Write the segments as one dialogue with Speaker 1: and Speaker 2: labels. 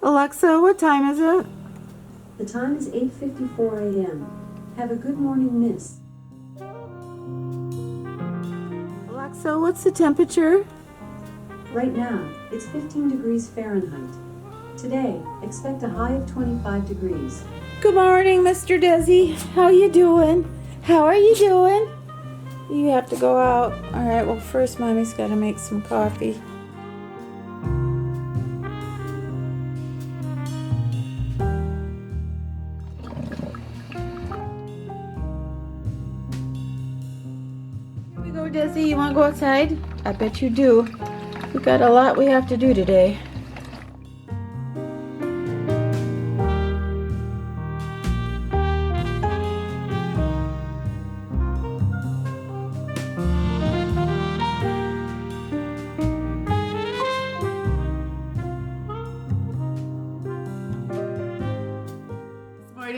Speaker 1: Alexa, what time is it?
Speaker 2: The time is 8:54 a.m. Have a good morning, miss.
Speaker 1: Alexa, what's the temperature?
Speaker 2: Right now, it's 15 degrees Fahrenheit. Today, expect a high of 25 degrees.
Speaker 1: Good morning, Mr. Desi. How you doing? How are you doing? You have to go out. All right, well, first Mommy's got to make some coffee. Here we go, Desi. You want to go outside? I bet you do. We got a lot we have to do today.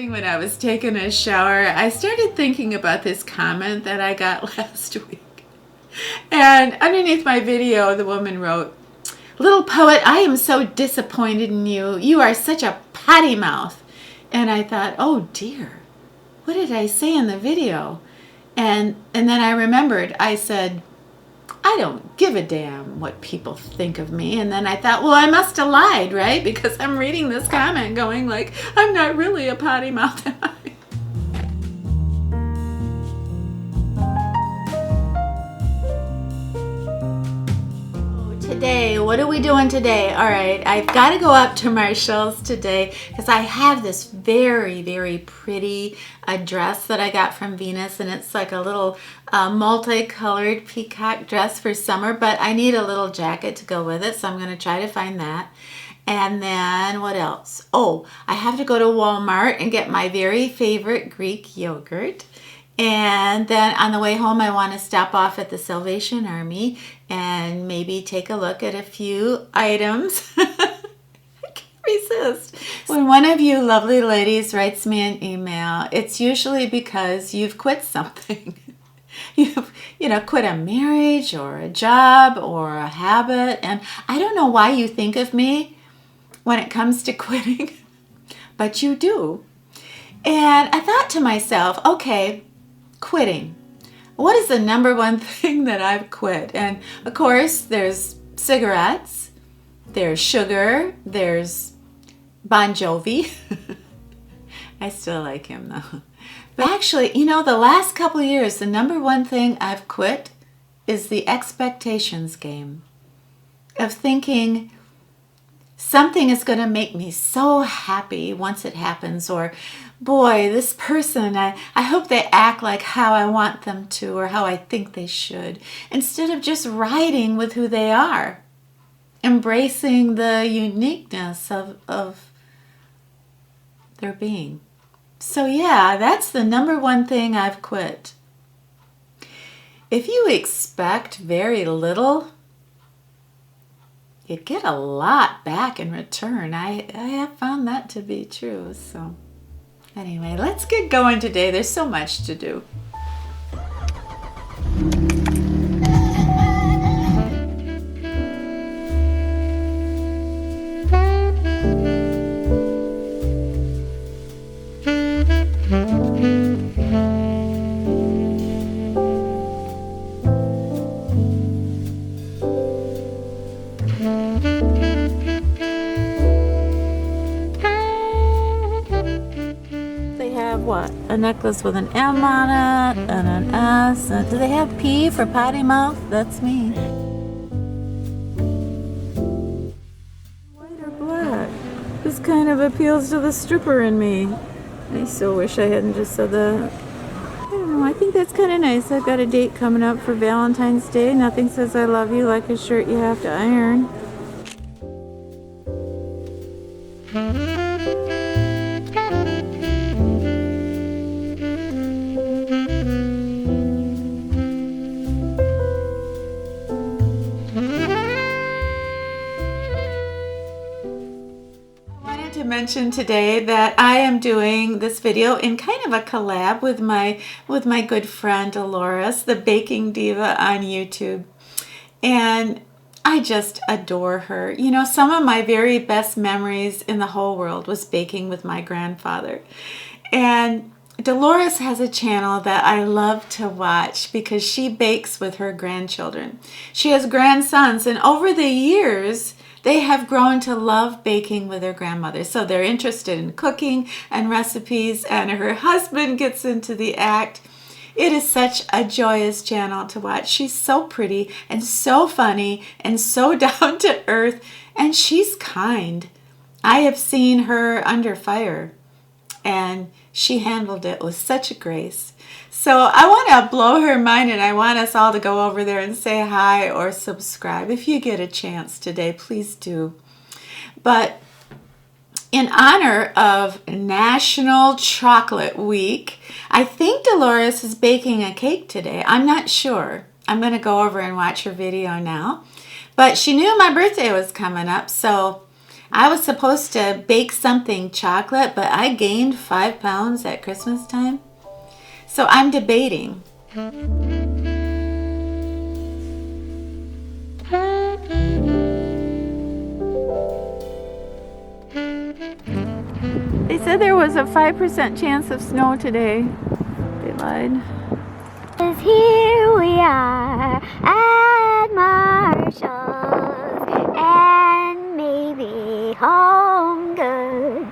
Speaker 1: When I was taking a shower, I started thinking about this comment that I got last week. And underneath my video, the woman wrote, "LittlePoet, I am so disappointed in you. You are such a potty mouth." And I thought, oh dear, what did I say in the video? And then I remembered, I said, I don't give a damn what people think of me. And then I thought, well, I must have lied, right? Because I'm reading this comment going like, I'm not really a potty mouth, am I? Today, what are we doing today? All right, I've got to go up to Marshall's today because I have this very, very pretty dress that I got from Venus, and it's like a little multicolored peacock dress for summer, but I need a little jacket to go with it, so I'm going to try to find that. And then what else? Oh, I have to go to Walmart and get my very favorite Greek yogurt. And then on the way home, I want to stop off at the Salvation Army and maybe take a look at a few items. I can't resist. When one of you lovely ladies writes me an email, it's usually because you've quit something. You've, quit a marriage or a job or a habit. And I don't know why you think of me when it comes to quitting, but you do. And I thought to myself, okay, quitting. What is the number one thing that I've quit? And of course, there's cigarettes, there's sugar, there's Bon Jovi. I still like him though. But actually, the last couple of years, the number one thing I've quit is the expectations game of thinking something is going to make me so happy once it happens, or boy, this person, I hope they act like how I want them to or how I think they should, instead of just riding with who they are, embracing the uniqueness of their being. So yeah, that's the number one thing I've quit. If you expect very little, you get a lot back in return. I have found that to be true. So anyway, let's get going today. There's so much to do. What? A necklace with an M on it and an S. Do they have P for potty mouth? That's me. White or black? This kind of appeals to the stripper in me. I so wish I hadn't just said that. I don't know, I think that's kind of nice. I've got a date coming up for Valentine's Day. Nothing says I love you like a shirt you have to iron. Mention today that I am doing this video in kind of a collab with my good friend Dolores, the Baking Diva on YouTube. And I just adore her. You know, some of my very best memories in the whole world was baking with my grandfather. And Dolores has a channel that I love to watch because she bakes with her grandchildren. She has grandsons, and over the years, they have grown to love baking with their grandmother. So they're interested in cooking and recipes, and her husband gets into the act. It is such a joyous channel to watch. She's so pretty and so funny and so down to earth, and she's kind. I have seen her under fire, and she handled it with such a grace. So I want to blow her mind, and I want us all to go over there and say hi or subscribe. If you get a chance today, please do. But in honor of National Chocolate Week, I think Dolores is baking a cake today. I'm not sure. I'm going to go over and watch her video now. But she knew my birthday was coming up, so I was supposed to bake something chocolate, but I gained 5 pounds at Christmas time. So I'm debating. They said there was a 5% chance of snow today. They lied.
Speaker 3: 'Cause here we are at Marshall's and maybe Home Goods.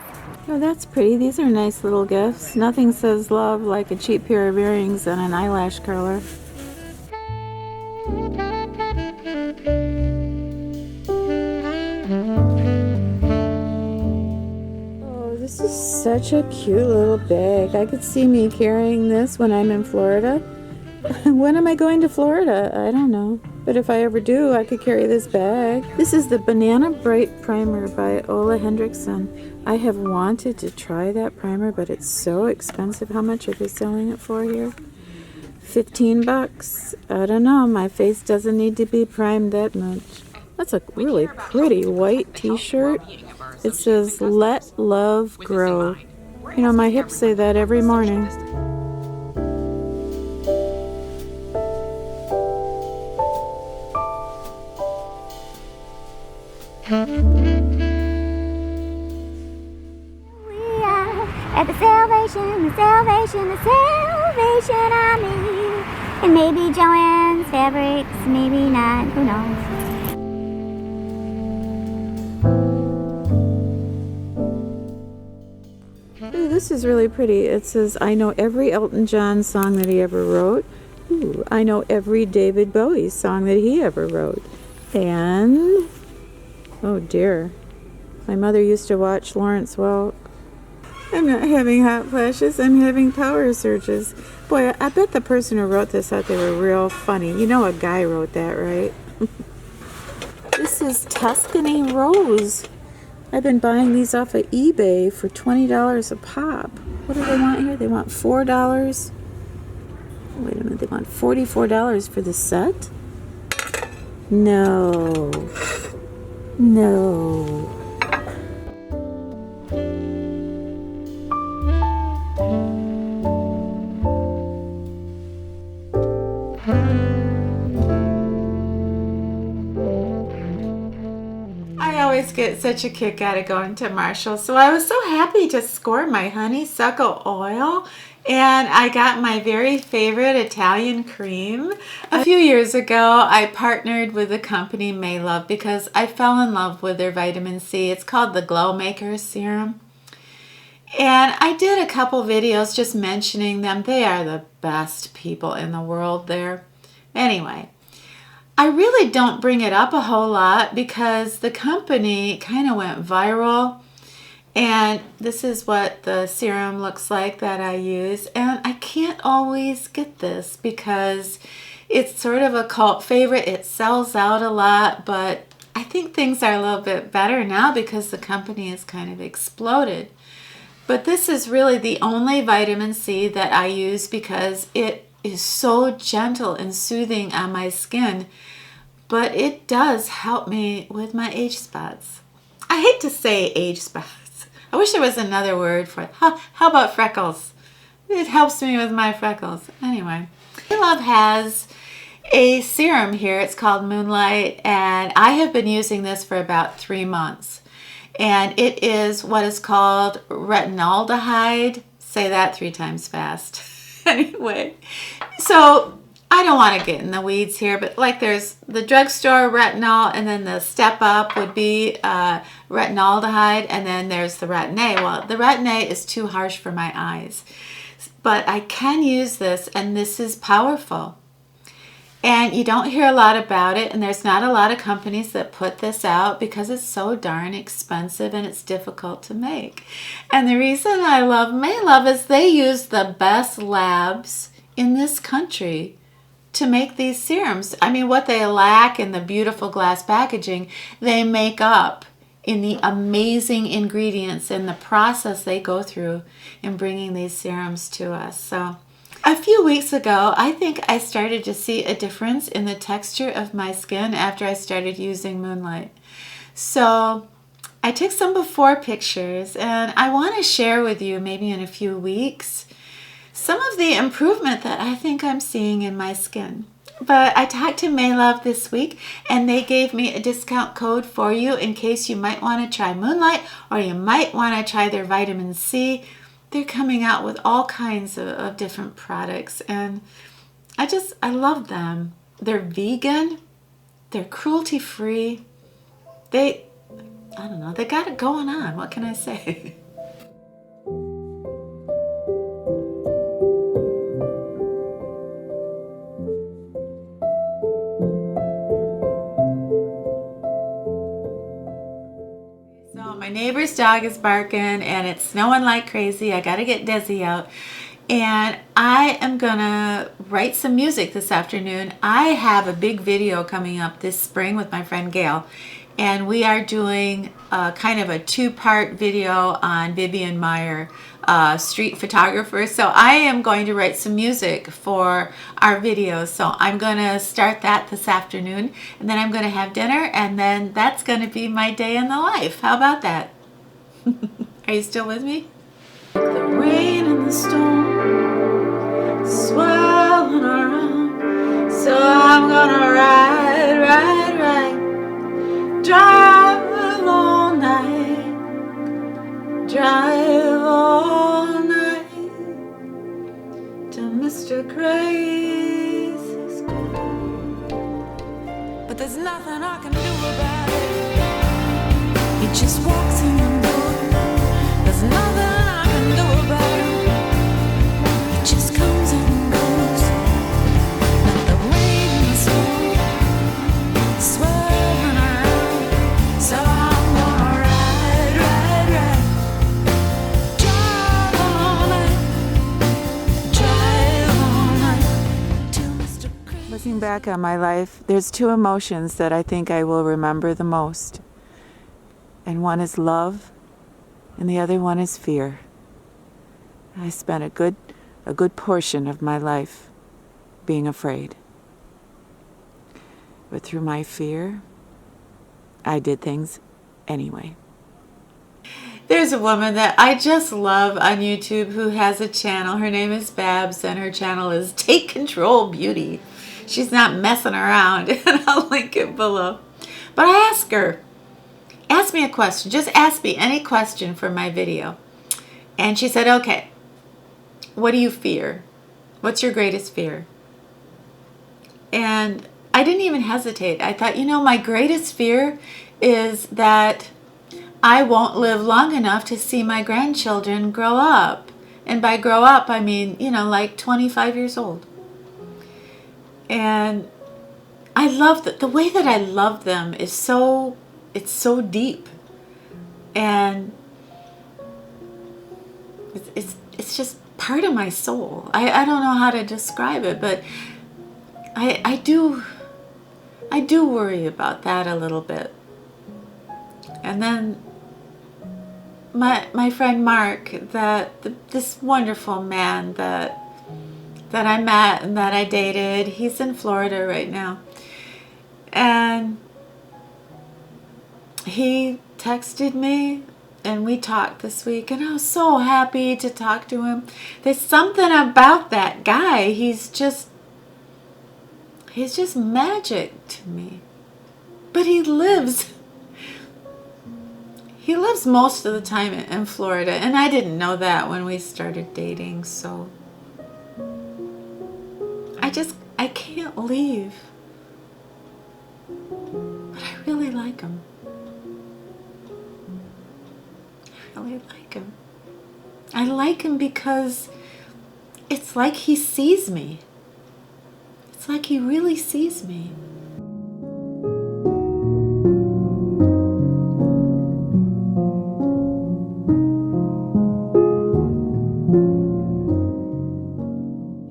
Speaker 1: Oh, that's pretty. These are nice little gifts. Nothing says love like a cheap pair of earrings and an eyelash curler. Oh, this is such a cute little bag. I could see me carrying this when I'm in Florida. When am I going to Florida? I don't know. But if I ever do, I could carry this bag. This is the Banana Bright Primer by Ole Hendrickson. I have wanted to try that primer, but it's so expensive. How much are they selling it for here? 15 bucks. I don't know. My face doesn't need to be primed that much. That's a really pretty white t-shirt. It says, "Let Love Grow." You know, my hips say that every morning.
Speaker 3: At the Salvation Army. And maybe Joann's Fabrics, maybe not, who knows.
Speaker 1: Ooh, this is really pretty. It says, "I know every Elton John song that he ever wrote." Ooh, I know every David Bowie song that he ever wrote. And, oh dear, my mother used to watch Lawrence Welk. I'm not having hot flashes, I'm having power surges. Boy, I bet the person who wrote this thought they were real funny. You know a guy wrote that, right? This is Tuscany Rose. I've been buying these off of eBay for $20 a pop. What do they want here? They want $4. Wait a minute, they want $44 for the set? No. No. I always get such a kick out of going to Marshall, so I was so happy to score my honeysuckle oil, and I got my very favorite Italian cream. A few years ago, I partnered with the company MaeLove because I fell in love with their vitamin C. It's called the Glow Maker Serum. And I did a couple videos just mentioning them. They are the best people in the world there. Anyway, I really don't bring it up a whole lot because the company kind of went viral. And this is what the serum looks like that I use. And I can't always get this because it's sort of a cult favorite. It sells out a lot, but I think things are a little bit better now because the company has kind of exploded. But this is really the only vitamin C that I use because it is so gentle and soothing on my skin. But it does help me with my age spots. I hate to say age spots. I wish there was another word for it. How about freckles? It helps me with my freckles. Anyway, MaeLove has a serum here. It's called Moonlight, and I have been using this for about 3 months. And it is what is called retinaldehyde. Say that 3 times fast. Anyway, so I don't want to get in the weeds here, but like there's the drugstore retinol, and then the step up would be retinaldehyde, and then there's the Retin A. Well, the Retin A is too harsh for my eyes, but I can use this, and this is powerful. And you don't hear a lot about it, and there's not a lot of companies that put this out because it's so darn expensive and it's difficult to make. And the reason I love MaeLove is they use the best labs in this country to make these serums. I mean, what they lack in the beautiful glass packaging, they make up in the amazing ingredients and the process they go through in bringing these serums to us. So a few weeks ago, I think I started to see a difference in the texture of my skin after I started using Moonlight. So I took some before pictures, and I want to share with you maybe in a few weeks some of the improvement that I think I'm seeing in my skin. But I talked to MaeLove this week, and they gave me a discount code for you in case you might want to try Moonlight, or you might want to try their vitamin C. They're coming out with all kinds of different products, and I love them. They're vegan, they're cruelty free. I don't know, they got it going on. What can I say? My neighbor's dog is barking and it's snowing like crazy. I gotta get Desi out, and I am gonna write some music this afternoon. I have a big video coming up this spring with my friend Gail, and we are doing kind of a 2-part video on Vivian Meyer, street photographer. So I am going to write some music for our videos. So I'm going to start that this afternoon, and then I'm going to have dinner, and then that's going to be my day in the life. How about that? Are you still with me? The rain and the storm swirling around, so I'm gonna ride, ride, ride, drive all night, drive all night till Mr. Crazy's gone. But there's nothing I can do about it. He just walks in the door. There's nothing I can do about it. It just comes and goes, like the rain and the storm swirling around. So I'm gonna ride, ride, ride, drive all night till Mr. Crazy. Looking back on my life, there's 2 emotions that I think I will remember the most. And one is love, and the other one is fear. I spent a good portion of my life being afraid. But through my fear, I did things anyway. There's a woman that I just love on YouTube who has a channel. Her name is Babs, and her channel is Take Control Beauty. She's not messing around, and I'll link it below. But I asked her, ask me a question. Just ask me any question for my video. And she said, okay, what do you fear? What's your greatest fear? And I didn't even hesitate. I thought, my greatest fear is that I won't live long enough to see my grandchildren grow up. And by grow up, I mean, like 25 years old. And I love the way that I love them is it's so deep, and it's just part of my soul. I don't know how to describe it, but I do worry about that a little bit. And then my friend Mark, this wonderful man that I met and that I dated, he's in Florida right now, and he texted me and we talked this week, and I was so happy to talk to him. There's something about that guy. He's He's just magic to me. But he lives most of the time in Florida, and I didn't know that when we started dating, so I can't leave. But I really like him. I really like him. I like him because it's like he sees me. It's like he really sees me.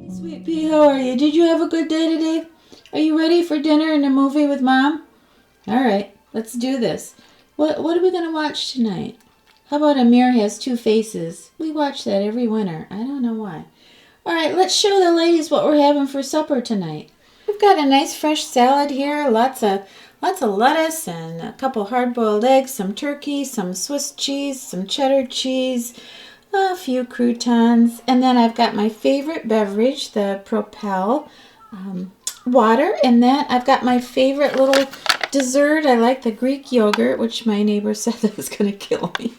Speaker 1: Sweet pea, how are you? Did you have a good day today? Are you ready for dinner and a movie with Mom? All right, let's do this. What are we going to watch tonight? How about A Mirror Has Two Faces? We watch that every winter. I don't know why. All right, let's show the ladies what we're having for supper tonight. We've got a nice fresh salad here, lots of lettuce and a couple hard-boiled eggs, some turkey, some Swiss cheese, some cheddar cheese, a few croutons, and then I've got my favorite beverage, the Propel water, and then I've got my favorite little dessert. I like the Greek yogurt, which my neighbor said that was going to kill me.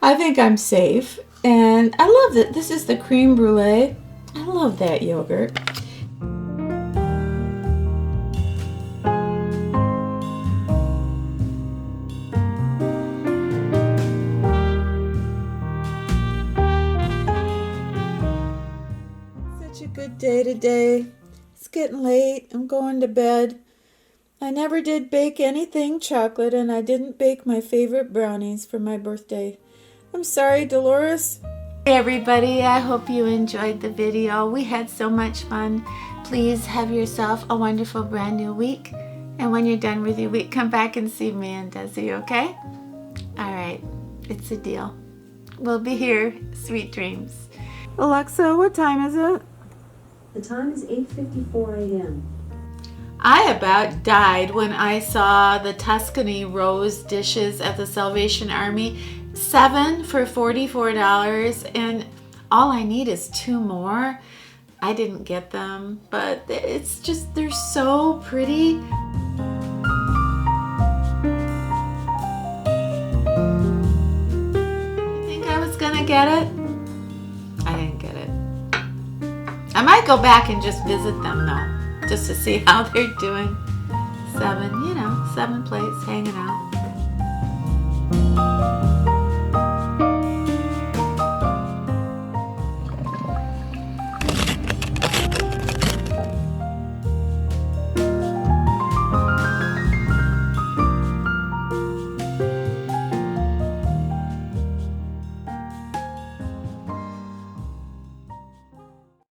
Speaker 1: I think I'm safe, and I love it. This is the creme brulee. I love that yogurt. Such a good day today. It's getting late. I'm going to bed. I never did bake anything chocolate, and I didn't bake my favorite brownies for my birthday. I'm sorry, Dolores. Hey everybody, I hope you enjoyed the video. We had so much fun. Please have yourself a wonderful brand new week. And when you're done with your week, come back and see me and Desi, okay? All right, it's a deal. We'll be here. Sweet dreams. Alexa, what time is it?
Speaker 2: The time is 8:54 a.m.
Speaker 1: I about died when I saw the Tuscany rose dishes at the Salvation Army. 7 for $44, and all I need is 2 more. I didn't get them, but it's just, they're so pretty. You think I was gonna get it? I didn't get it. I might go back and just visit them though, just to see how they're doing. 7 plates hanging out.